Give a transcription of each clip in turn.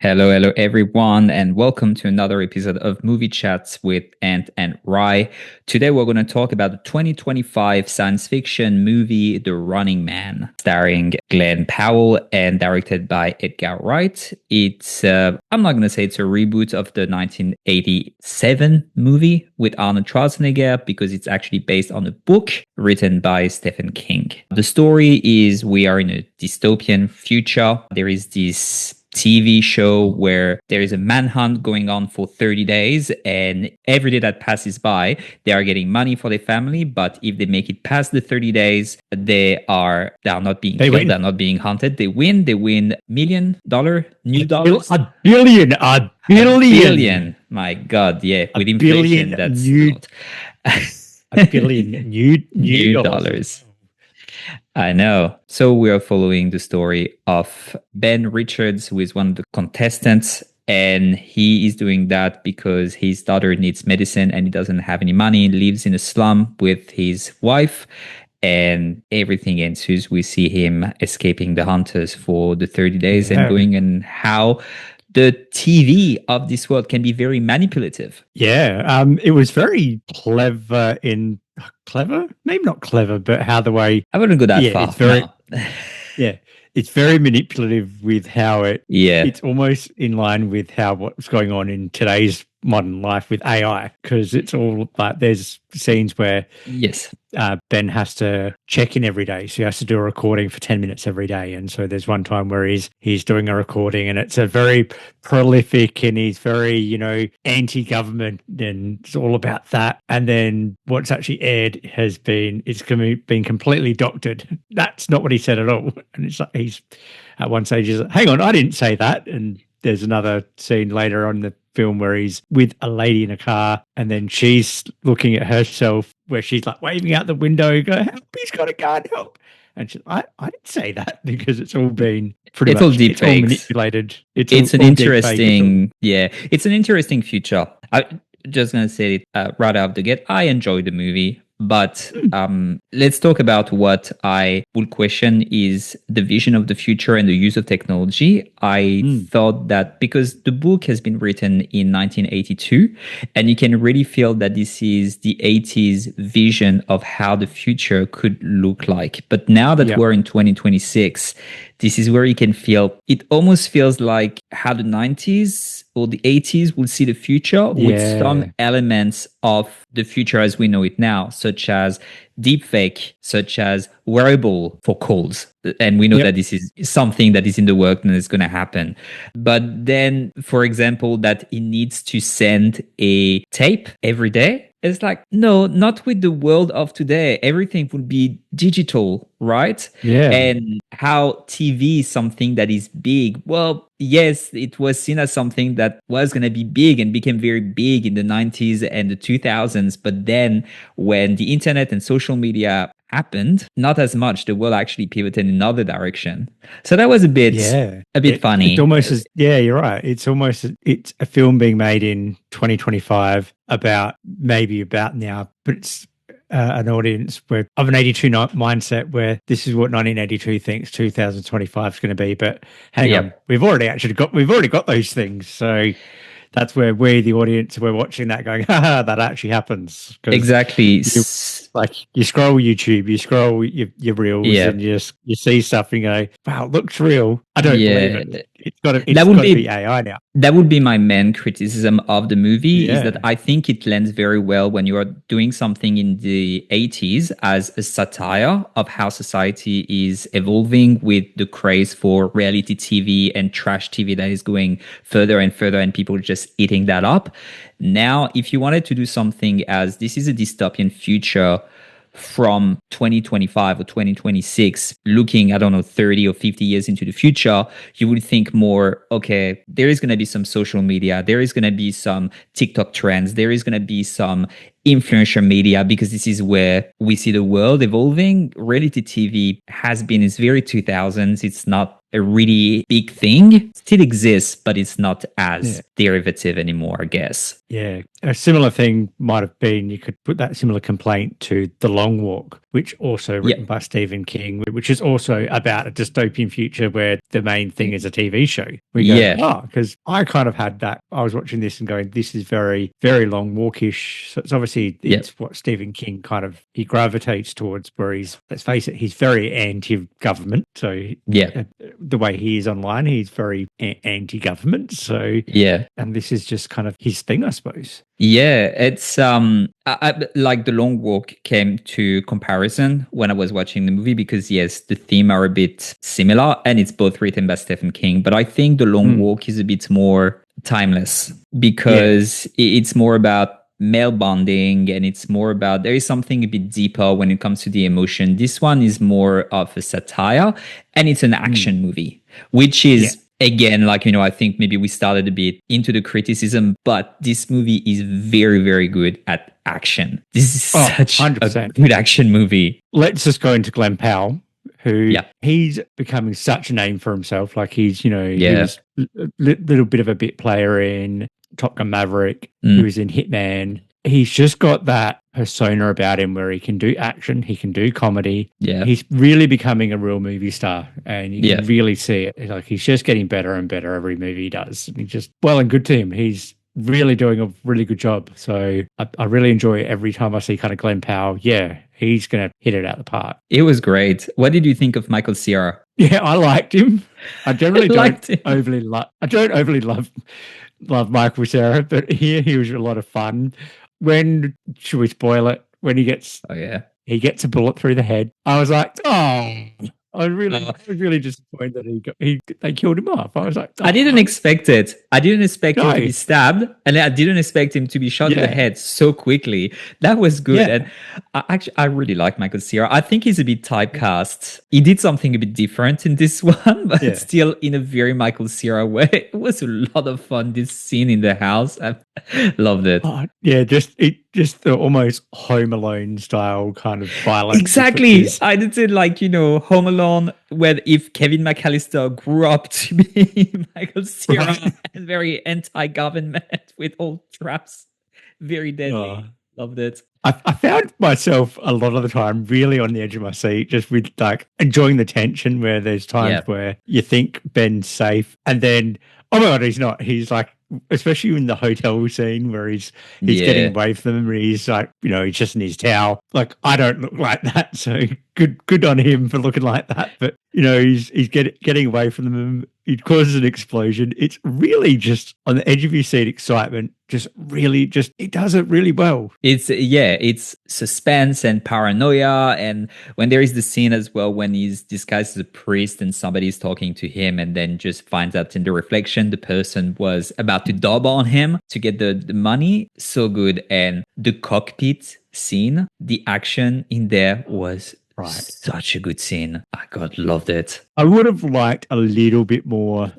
Hello, hello, everyone, and welcome to another episode of Movie Chats with Ant and Rye. Today, we're going to talk about the 2025 science fiction movie, The Running Man, starring Glen Powell and directed by Edgar Wright. I'm not going to say it's a reboot of the 1987 movie with Arnold Schwarzenegger because it's actually based on a book written by Stephen King. The story is we are in a dystopian future. There is this TV show where there is a manhunt going on for 30 days, and every day that passes by, they are getting money for their family. But if they make it past the 30 days, they are not being killed, they're not being hunted. They win $1 million new dollars. A billion. A billion. My God, yeah. With inflation, that's not. A billion new dollars. I know. So we are following the story of Ben Richards, who is one of the contestants. And he is doing that because his daughter needs medicine and he doesn't have any money. He lives in a slum with his wife. And everything ensues. We see him escaping the hunters for the 30 days and going, and how the TV of this world can be very manipulative. Yeah. It was very clever maybe not clever, but how the way I wouldn't go that far. It's very, yeah, it's very manipulative with how it's almost in line with what's going on in today's modern life with AI, because it's all like there's scenes where Ben has to check in every day, so he has to do a recording for 10 minutes every day. And so there's one time where he's doing a recording, and it's a very prolific, and he's very anti-government, and it's all about that. And then what's actually aired has been completely doctored. That's not what he said at all. And it's like he's at one stage he's like, hang on, I didn't say that. And there's another scene later on in the film where he's with a lady in a car, and then she's looking at herself where she's like waving out the window, go, help, he's got a gun, help. And she's I didn't say that, because it's all been it's all deep fakes. Manipulated. It's an interesting future. I'm just going to say it right out of the gate. I enjoyed the movie. But let's talk about what I would question is the vision of the future and the use of technology. I thought that because the book has been written in 1982, and you can really feel that this is the 80s vision of how the future could look like. But now that we're in 2026, this is where you can feel, it almost feels like how the 90s or the 80s would see the future with some elements of the future as we know it now, such as deepfake, such as wearable for calls. And we know that this is something that is in the work and is going to happen. But then, for example, that it needs to send a tape every day. It's like, no, not with the world of today. Everything would be digital, right? Yeah. And how TV is something that is big. Well, yes, it was seen as something that was going to be big and became very big in the 90s and the 2000s. But then when the internet and social media happened, not as much. The world actually pivoted in another direction. So that was a bit funny. It's almost you're right. It's a film being made in 2025 about now, but it's an audience of an 82 mindset where this is what 1982 thinks 2025 is going to be. But hang on, we've already got those things. So that's where we, the audience, we're watching that going, haha, that actually happens. Exactly. You scroll YouTube, you scroll your reels, and you see stuff and you go, wow, it looks real. I don't believe it. It's got to be AI now. That would be my main criticism of the movie, is that I think it lends very well when you are doing something in the 80s as a satire of how society is evolving with the craze for reality TV and trash TV that is going further and further, and people just eating that up. Now, if you wanted to do something as this is a dystopian future from 2025 or 2026, looking, 30 or 50 years into the future, you would think more, okay, there is going to be some social media, there is going to be some TikTok trends, there is going to be some influencer media, because this is where we see the world evolving. Reality TV it's very 2000s. It's not a really big thing. It still exists, but it's not as derivative anymore, I guess. Yeah. A similar thing might have been, you could put that similar complaint to The Long Walk, which also written by Stephen King, which is also about a dystopian future where the main thing is a TV show. We go, because I kind of had that. I was watching this and going, this is very, very long walkish. So it's obviously it's what Stephen King kind of, he gravitates towards, where he's, let's face it, he's very anti-government. So the way he is online, he's very anti-government. So and this is just kind of his thing, I suppose. Yeah, it's like The Long Walk came to comparison when I was watching the movie, because yes, the theme are a bit similar and it's both written by Stephen King, but I think The Long Walk is a bit more timeless because it's more about male bonding, and it's more about, there is something a bit deeper when it comes to the emotion. This one is more of a satire, and it's an action movie, which is again, like, I think maybe we started a bit into the criticism, but this movie is very, very good at action. This is such 100%. A good action movie. Let's just go into Glen Powell, who he's becoming such a name for himself. Like he's, he was a little bit of a bit player in Top Gun Maverick. He was in Hitman. He's just got that persona about him where he can do action, he can do comedy. Yeah. He's really becoming a real movie star, and you can really see it. Like he's just getting better and better every movie he does. And he's just, well and good to him. He's really doing a really good job. So I really enjoy it every time I see kind of Glen Powell. Yeah, he's going to hit it out the park. It was great. What did you think of Michael Cera? Yeah, I liked him. I generally don't overly love Michael Cera, but here he was a lot of fun. When, should we spoil it? When he gets he gets a bullet through the head. I was like, I was really disappointed that they killed him off. I was like, I didn't expect it. I didn't expect him to be stabbed, and I didn't expect him to be shot in the head so quickly. That was good. And I really like Michael Cera. I think he's a bit typecast. He did something a bit different in this one, but still in a very Michael Cera way. It was a lot of fun, this scene in the house. I loved it. Just the almost Home Alone style kind of violence. Exactly. I did it like, Home Alone, where if Kevin McAllister grew up to be Michael Cera and very anti-government with all traps, very deadly. Loved it. I found myself a lot of the time really on the edge of my seat, just with like enjoying the tension where there's times where you think Ben's safe and then, oh my God, he's not. He's like, especially in the hotel scene where he's getting away from them, and he's like, he's just in his towel. Like, I don't look like that, so good on him for looking like that. But he's getting away from them. It causes an explosion. It's really just on the edge of your seat excitement. It does it really well. It's suspense and paranoia, and when there is the scene as well when he's disguised as a priest and somebody's talking to him, and then just finds out in the reflection the person was about to dob on him to get the money. So good. And the cockpit scene, the action in there was such a good scene. Loved it. I would have liked a little bit more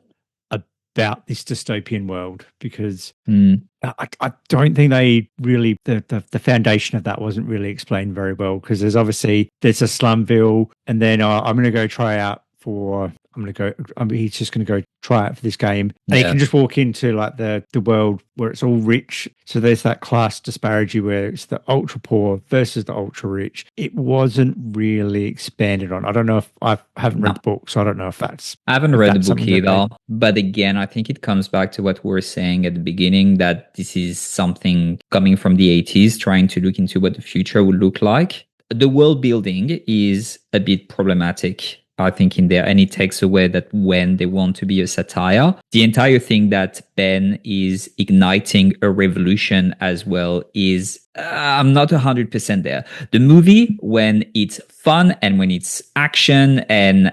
about this dystopian world, because I don't think they really, the foundation of that wasn't really explained very well, because there's a Slumville, and then I'm going to go try out for, he's just going to go try it for this game. And you can just walk into like the world where it's all rich. So there's that class disparity where it's the ultra poor versus the ultra rich. It wasn't really expanded on. I don't know if I haven't read the book, so I don't know if that's... I haven't read the book either. But again, I think it comes back to what we were saying at the beginning, that this is something coming from the 80s, trying to look into what the future would look like. The world building is a bit problematic, I think, in there, and it takes away that when they want to be a satire, the entire thing that Ben is igniting a revolution as well is, I'm not 100% there. The movie, when it's fun and when it's action and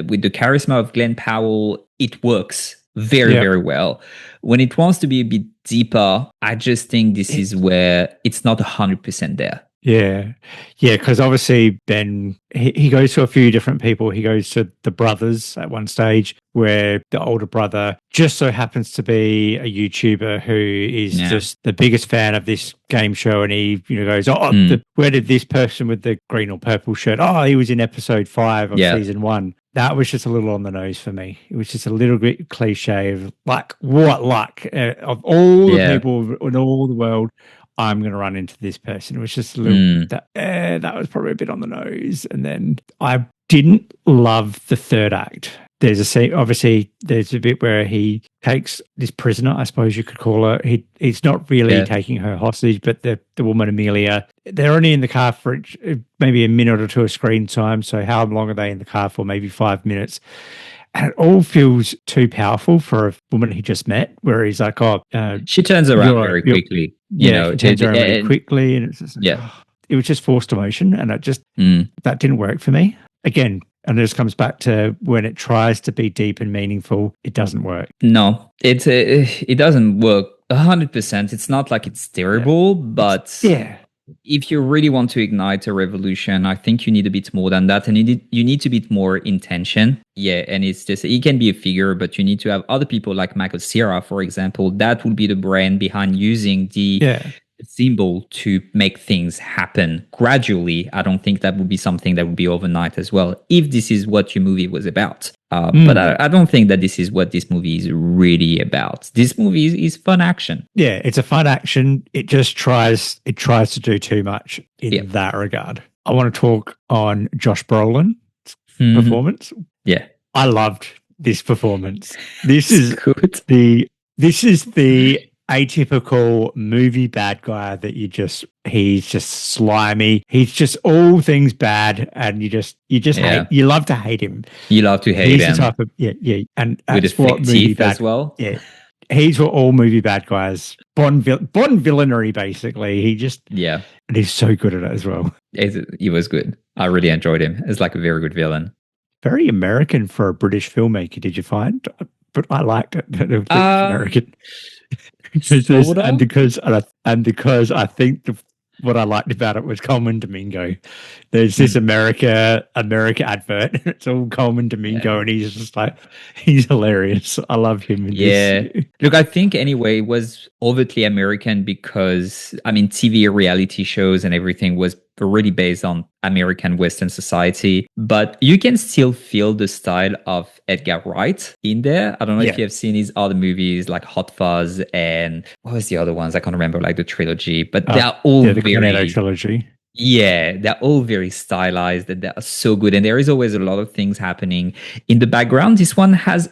with the charisma of Glen Powell, it works very, very well. When it wants to be a bit deeper, I just think this is where it's not 100% there. Yeah, because obviously Ben, he goes to a few different people. He goes to the brothers at one stage, where the older brother just so happens to be a YouTuber who is just the biggest fan of this game show, and he goes, where did this person with the green or purple shirt? Oh, he was in episode 5 of season 1. That was just a little on the nose for me. It was just a little bit cliche of like, what luck of all the people in all the world. I'm going to run into this person. It was just a little, that was probably a bit on the nose. And then I didn't love the third act. There's a scene, obviously, there's a bit where he takes this prisoner, I suppose you could call her. He's not really taking her hostage, but the woman, Amelia, they're only in the car for maybe a minute or two of screen time. So how long are they in the car for? Maybe 5 minutes. And it all feels too powerful for a woman he just met, where he's like, she turns around very quickly. She turns around very quickly. And it's just it was just forced emotion. And it just, that didn't work for me. Again, and this comes back to when it tries to be deep and meaningful, it doesn't work. No, it doesn't work 100%. It's not like it's terrible, but if you really want to ignite a revolution, I think you need a bit more than that, and you need to be more intention. Yeah, and it's just, it can be a figure, but you need to have other people like Michael Cera, for example. That will be the brain behind using the symbol to make things happen gradually. I don't think that would be something that would be overnight as well, if this is what your movie was about. But I don't think that this is what this movie is really about. This movie is fun action. Yeah, it's a fun action. It just tries to do too much in that regard. I want to talk on Josh Brolin's performance. Yeah. I loved this performance. This is good. This is the atypical movie bad guy that he's just slimy. He's just all things bad, and you just hate. You love to hate him. You love to hate him. He's the type of and with his fake teeth as well. Yeah, he's what all movie bad guys. Bond villainy, basically. And he's so good at it as well. He was good. I really enjoyed him. It's like a very good villain. Very American for a British filmmaker. Did you find? But I liked it. American. And because I think what I liked about it was Colman Domingo. There's this America advert. It's all Colman Domingo, and he's just like, he's hilarious. I love him. Look, I think anyway it was overtly American because TV reality shows and everything was really based on American Western society, but you can still feel the style of Edgar Wright in there. I don't know if you have seen his other movies like Hot Fuzz and what was the other ones? I can't remember, like the trilogy, but they're all the Cornetto trilogy. Yeah, they're all very stylized and they're so good. And there is always a lot of things happening in the background. This one has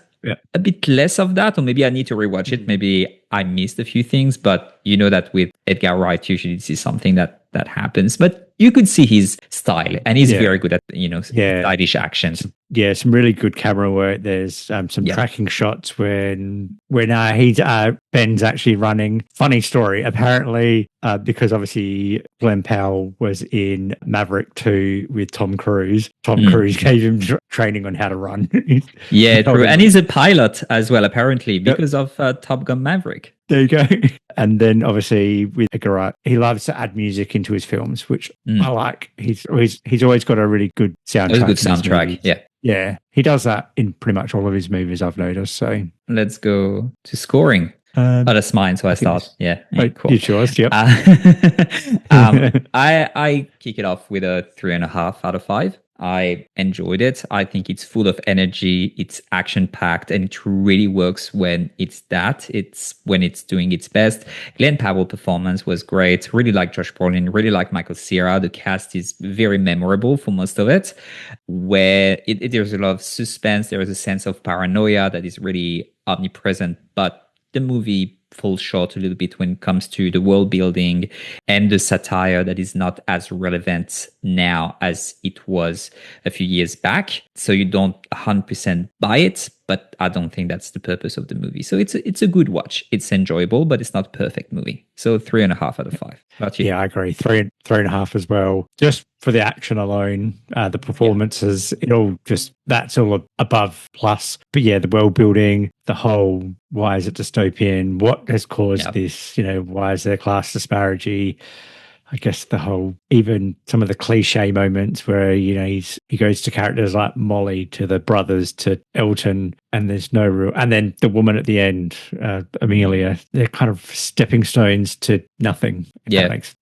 a bit less of that, or maybe I need to rewatch it. Maybe I missed a few things, but you know that with Edgar Wright, usually this is something that happens. But you could see his style, and he's very good at stylish actions. Yeah, some really good camera work. There's some tracking shots when Ben's actually running. Funny story. Apparently, because obviously Glen Powell was in Maverick 2 with Tom Cruise. Tom Cruise gave him training on how to run. True. And he's a pilot as well, apparently, because of Top Gun Maverick. There you go. And then obviously with Edgar Wright, he loves to add music into his films, which I like. He's always got a really good soundtrack. A good soundtrack, Yeah, he does that in pretty much all of his movies, I've noticed. So let's go to scoring. That's mine, so I start. Cool. It's yours, yep. I kick it off with a 3.5 out of 5. I enjoyed it. I think it's full of energy. It's action-packed, and it really works when it's when it's doing its best. Glen Powell performance was great. Really like Josh Brolin. Really like Michael Cera. The cast is very memorable for most of it. Where there's a lot of suspense. There is a sense of paranoia that is really omnipresent, but the movie falls short a little bit when it comes to the world building and the satire that is not as relevant now as it was a few years back. So you don't 100% buy it, but I don't think that's the purpose of the movie. So it's a good watch. It's enjoyable, but it's not a perfect movie. So 3.5 out of 5. About you? Yeah, I agree. 3.5 as well. Just for the action alone, the performances, that's all above plus. But yeah, the world building, the whole, why is it dystopian? What has caused this? Why is there class disparity? I guess the whole, even some of the cliche moments where, he goes to characters like Molly, to the brothers, to Elton, and there's no real, and then the woman at the end, Amelia, they're kind of stepping stones to nothing.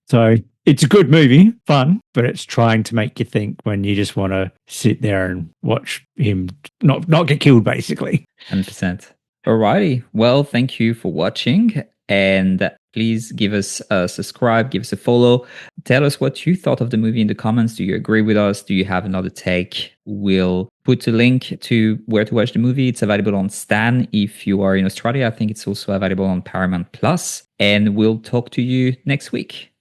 So it's a good movie, fun, but it's trying to make you think when you just want to sit there and watch him not get killed, basically. 100%. Alrighty. Well, thank you for watching. And please give us a subscribe, give us a follow. Tell us what you thought of the movie in the comments. Do you agree with us? Do you have another take? We'll put a link to where to watch the movie. It's available on Stan if you are in Australia. I think it's also available on Paramount Plus. And we'll talk to you next week.